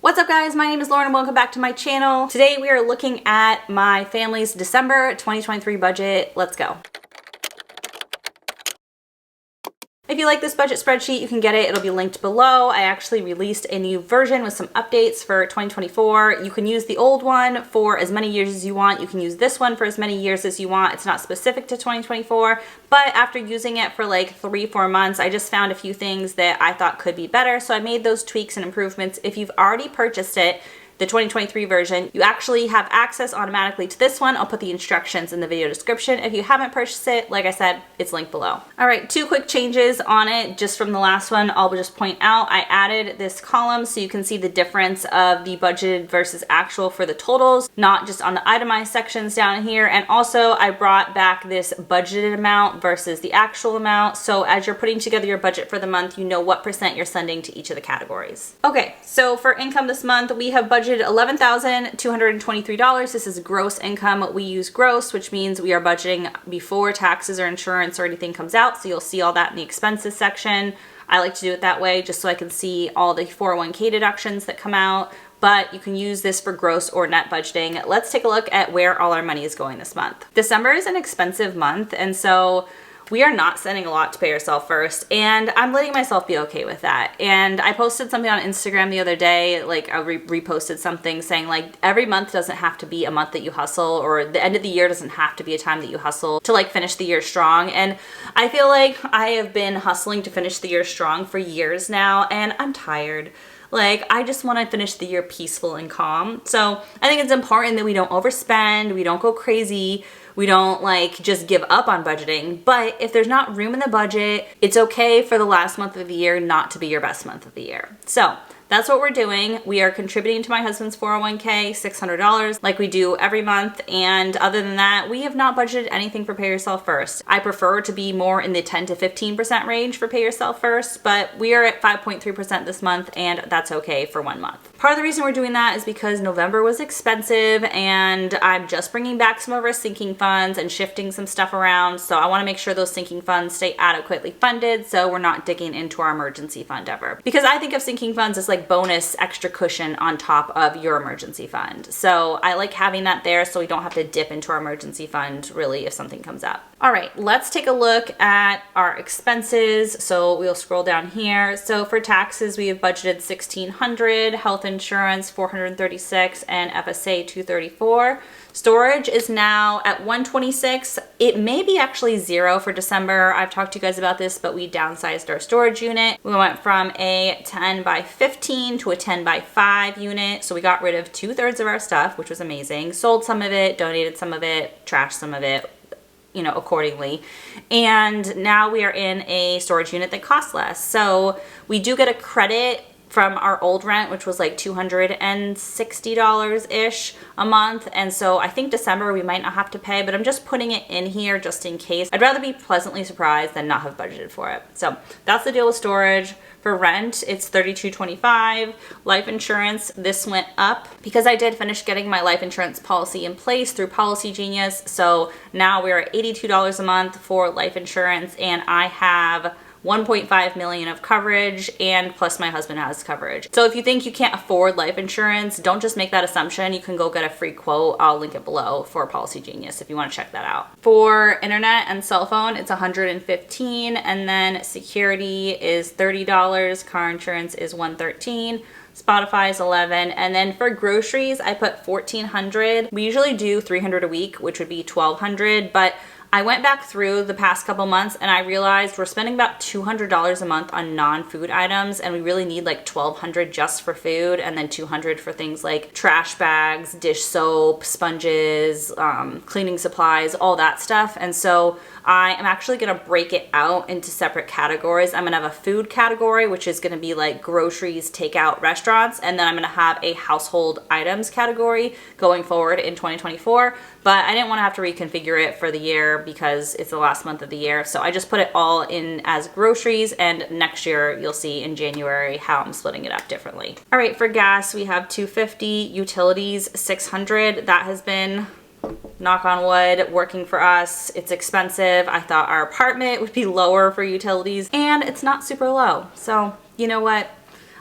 What's up guys, my name is Lauren and welcome back to my channel. Today we are looking at my family's December 2023 budget. Let's go. If you like this budget spreadsheet, you can get it. It'll be linked below. I actually released a new version with some updates for 2024. You can use the old one for as many years as you want. You can use this one for as many years as you want. It's not specific to 2024, but after using it for like 3-4 months, I just found a few things that I thought could be better. So I made those tweaks and improvements. If you've already purchased it, the 2023 version, you actually have access automatically to this one. I'll put the instructions in the video description. If you haven't purchased it, like I said, it's linked below. All right, 2 quick changes on it just from the last one. I'll just point out, I added this column so you can see the difference of the budgeted versus actual for the totals, not just on the itemized sections down here. And also I brought back this budgeted amount versus the actual amount. So as you're putting together your budget for the month, you know what % you're sending to each of the categories. Okay, so for income this month, we have budgeted $11,223. This is gross income. We use gross, which means we are budgeting before taxes or insurance or anything comes out. So you'll see all that in the expenses section. I like to do it that way just so I can see all the 401k deductions that come out, but you can use this for gross or net budgeting. Let's take a look at where all our money is going this month. December is an expensive month, and so we are not sending a lot to pay yourself first, and I'm letting myself be okay with that. And I posted something on Instagram the other day, like I reposted something saying like every month doesn't have to be a month that you hustle, or the end of the year doesn't have to be a time that you hustle to like finish the year strong. And I feel like I have been hustling to finish the year strong for years now, and I'm tired. Like, I just want to finish the year peaceful and calm. So I think it's important that we don't overspend, we don't go crazy, we don't like just give up on budgeting. But if there's not room in the budget, it's okay for the last month of the year not to be your best month of the year. So that's what we're doing. We are contributing to my husband's 401k, $600, like we do every month. And other than that, we have not budgeted anything for pay yourself first. I prefer to be more in the 10 to 15% range for pay yourself first, but we are at 5.3% this month, and that's okay for 1 month. Part of the reason we're doing that is because November was expensive, and I'm just bringing back some of our sinking funds and shifting some stuff around. So I want to make sure those sinking funds stay adequately funded, so we're not digging into our emergency fund ever. Because I think of sinking funds as like bonus extra cushion on top of your emergency fund. So I like having that there so we don't have to dip into our emergency fund really if something comes up. All right, let's take a look at our expenses. So we'll scroll down here. So for taxes, we have budgeted $1,600, health insurance $436, and FSA $234. Storage is now at $126. It may be actually 0 for December. I've talked to you guys about this, but we downsized our storage unit. We went from a 10 by 15 to a 10 by 5 unit. So we got rid of 2/3 of our stuff, which was amazing. Sold some of it, donated some of it, trashed some of it, you know, accordingly. And now we are in a storage unit that costs less. So we do get a credit from our old rent, which was like $260-ish a month. And so I think December we might not have to pay, but I'm just putting it in here just in case. I'd rather be pleasantly surprised than not have budgeted for it. So that's the deal with storage. For rent, it's $32.25. Life insurance, this went up because I did finish getting my life insurance policy in place through Policy Genius. So now we're at $82 a month for life insurance, and I have 1.5 million of coverage, and plus my husband has coverage. So if you think you can't afford life insurance, don't just make that assumption. You can go get a free quote. I'll link it below for Policy Genius if you want to check that out. For internet and cell phone, it's $115, and then security is $30. Car insurance is $113. Spotify is $11, and then for groceries, I put $1,400. We usually do $300 a week, which would be $1,200, but I went back through the past couple months and I realized we're spending about $200 a month on non-food items, and we really need like $1,200 just for food, and then $200 for things like trash bags, dish soap, sponges, cleaning supplies, all that stuff. And so I am actually gonna break it out into separate categories. I'm gonna have a food category, which is gonna be like groceries, takeout, restaurants, and then I'm gonna have a household items category going forward in 2024. But I didn't wanna have to reconfigure it for the year because it's the last month of the year. So I just put it all in as groceries, and next year you'll see in January how I'm splitting it up differently. All right, for gas, we have $250, utilities $600. That has been, knock on wood, working for us. It's expensive. I thought our apartment would be lower for utilities, and it's not super low. So you know what?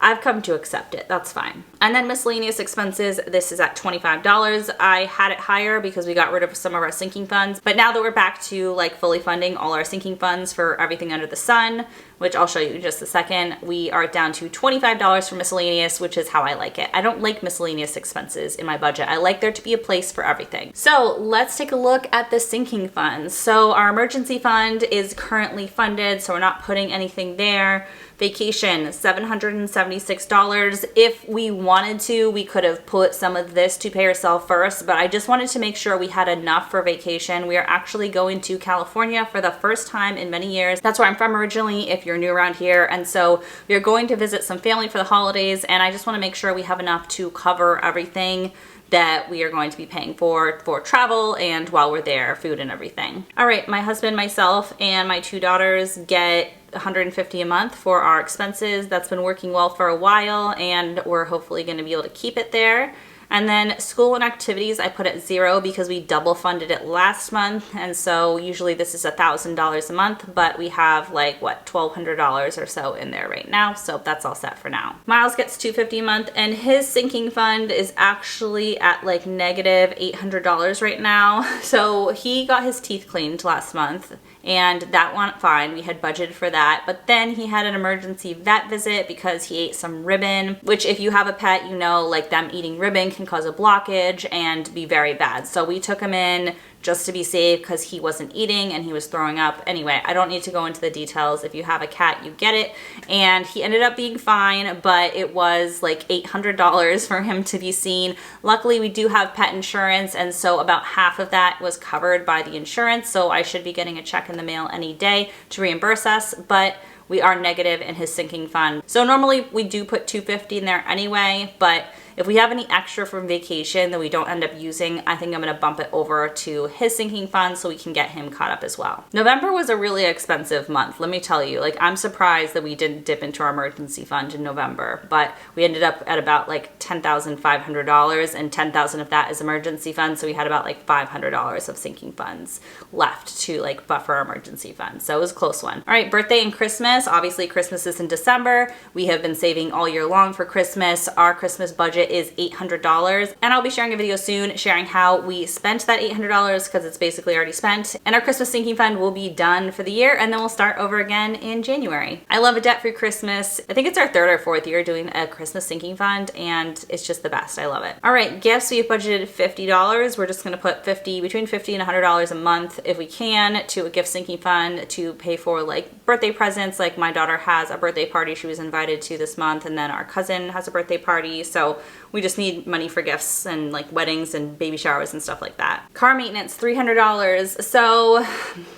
I've come to accept it. That's fine. And then miscellaneous expenses, this is at $25. I had it higher because we got rid of some of our sinking funds, but now that we're back to like fully funding all our sinking funds for everything under the sun, which I'll show you in just a second, we are down to $25 for miscellaneous, which is how I like it. I don't like miscellaneous expenses in my budget. I like there to be a place for everything. So let's take a look at the sinking funds. So our emergency fund is currently funded, so we're not putting anything there. Vacation, $776. If we wanted to, we could have put some of this to pay ourselves first, but I just wanted to make sure we had enough for vacation. We are actually going to California for the first time in many years. That's where I'm from originally, if you're new around here. And so we are going to visit some family for the holidays, and I just want to make sure we have enough to cover everything that we are going to be paying for travel and while we're there, food and everything. All right, my husband, myself, and my 2 daughters get $150 a month for our expenses. That's been working well for a while, and we're hopefully going to be able to keep it there. And then school and activities, I put at 0 because we double funded it last month. And so usually this is $1,000 a month, but we have like, what, $1,200 or so in there right now. So that's all set for now. Miles gets $250 a month, and his sinking fund is actually at like negative $800 right now. So he got his teeth cleaned last month, and that went fine. We had budgeted for that, but then he had an emergency vet visit because he ate some ribbon, which if you have a pet, you know, like them eating ribbon can cause a blockage and be very bad. So we took him in just to be safe because he wasn't eating and he was throwing up. Anyway, I don't need to go into the details. If you have a cat, you get it. And he ended up being fine, but it was like $800 for him to be seen. Luckily, we do have pet insurance, and so about half of that was covered by the insurance. So I should be getting a check in the mail any day to reimburse us, but we are negative in his sinking fund. So normally we do put $250 in there anyway, but if we have any extra from vacation that we don't end up using, I think I'm gonna bump it over to his sinking fund so we can get him caught up as well. November was a really expensive month, let me tell you. Like, I'm surprised that we didn't dip into our emergency fund in November, but we ended up at about like $10,500, and $10,000 of that is emergency fund, so we had about like $500 of sinking funds left to like buffer our emergency fund. So it was a close one. All right, birthday and Christmas. Obviously Christmas is in December. We have been saving all year long for Christmas. Our Christmas budget is $800, and I'll be sharing a video soon sharing how we spent that $800 because it's basically already spent, and our Christmas sinking fund will be done for the year, and then we'll start over again in January. I love a debt-free Christmas. I think it's our 3rd or 4th year doing a Christmas sinking fund, and it's just the best. I love it. All right, gifts, we've budgeted $50. We're just gonna put between $50 and $100 a month if we can to a gift sinking fund to pay for like birthday presents. Like my daughter has a birthday party she was invited to this month, and then our cousin has a birthday party, so we just need money for gifts and like weddings and baby showers and stuff like that. Car maintenance, $300. So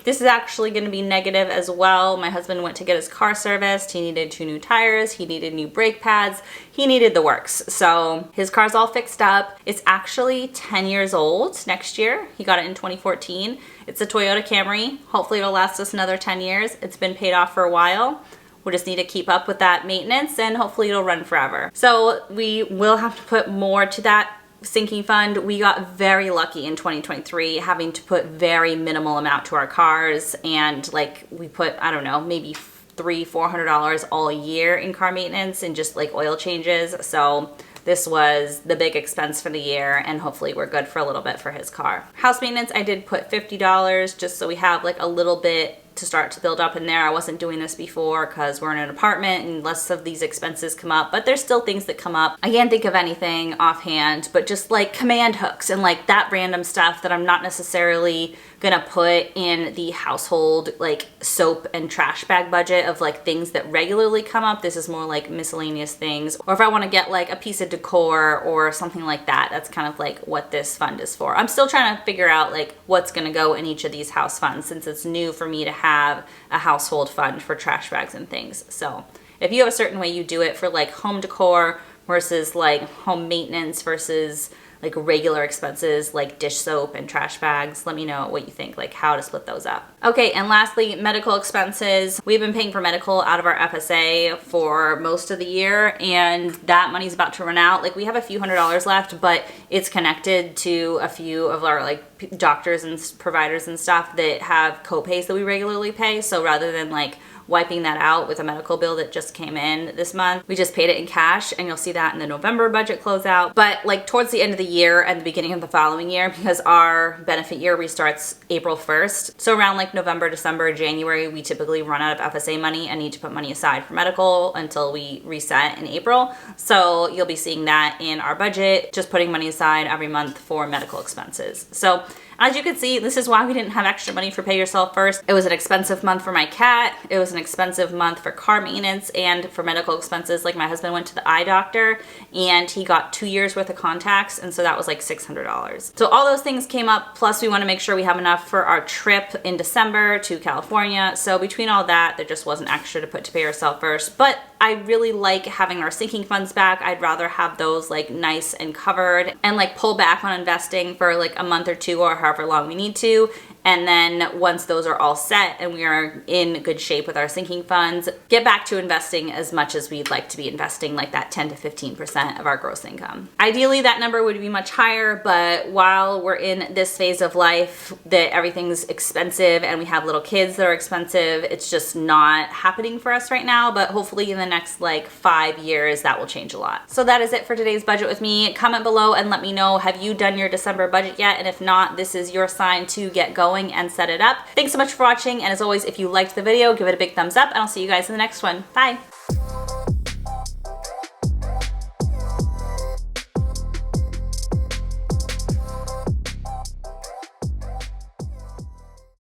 this is actually going to be negative as well. My husband went to get his car serviced. He needed 2 new tires. He needed new brake pads. He needed the works. So his car's all fixed up. It's actually 10 years old next year. He got it in 2014. It's a Toyota Camry. Hopefully it'll last us another 10 years. It's been paid off for a while. We'll just need to keep up with that maintenance, and hopefully it'll run forever. So we will have to put more to that sinking fund. We got very lucky in 2023 having to put very minimal amount to our cars, and like we put, I don't know, maybe $300-400 all year in car maintenance and just like oil changes. So this was the big expense for the year, and hopefully we're good for a little bit for his car. House maintenance, I did put $50 just so we have like a little bit to start to build up in there. I wasn't doing this before because we're in an apartment and less of these expenses come up, but there's still things that come up. I can't think of anything offhand, but just like command hooks and like that random stuff that I'm not necessarily gonna put in the household like soap and trash bag budget of like things that regularly come up. This is more like miscellaneous things, or if I want to get like a piece of decor or something like that, that's kind of like what this fund is for. I'm still trying to figure out like what's gonna go in each of these house funds since it's new for me to have a household fund for trash bags and things. So if you have a certain way you do it for like home decor versus like home maintenance versus like regular expenses like dish soap and trash bags, let me know what you think, like how to split those up. Okay, and lastly, medical expenses. We've been paying for medical out of our FSA for most of the year, and that money's about to run out. Like we have a few $100s left, but it's connected to a few of our like doctors and providers and stuff that have co-pays that we regularly pay. So rather than like wiping that out with a medical bill that just came in this month. We just paid it in cash, and you'll see that in the November budget closeout. But like towards the end of the year and the beginning of the following year, because our benefit year restarts April 1st. So around like November, December, January, we typically run out of FSA money and need to put money aside for medical until we reset in April. So you'll be seeing that in our budget, just putting money aside every month for medical expenses. So as you can see, this is why we didn't have extra money for Pay Yourself First. It was an expensive month for my cat. It was an expensive month for car maintenance and for medical expenses. Like my husband went to the eye doctor and he got 2 years worth of contacts, and so that was like $600. So all those things came up, plus we want to make sure we have enough for our trip in December to California. So between all that, there just wasn't extra to put to Pay Yourself First. But I really like having our sinking funds back. I'd rather have those like nice and covered and like pull back on investing for like a month or two or however long we need to. And then once those are all set and we are in good shape with our sinking funds, get back to investing as much as we'd like to be investing, like that 10 to 15% of our gross income. Ideally, that number would be much higher, but while we're in this phase of life that everything's expensive and we have little kids that are expensive, it's just not happening for us right now. But hopefully in the next like 5 years, that will change a lot. So that is it for today's budget with me. Comment below and let me know, have you done your December budget yet? And if not, this is your sign to get going and set it up. Thanks so much for watching, and as always, if you liked the video, give it a big thumbs up, and I'll see you guys in the next one. Bye!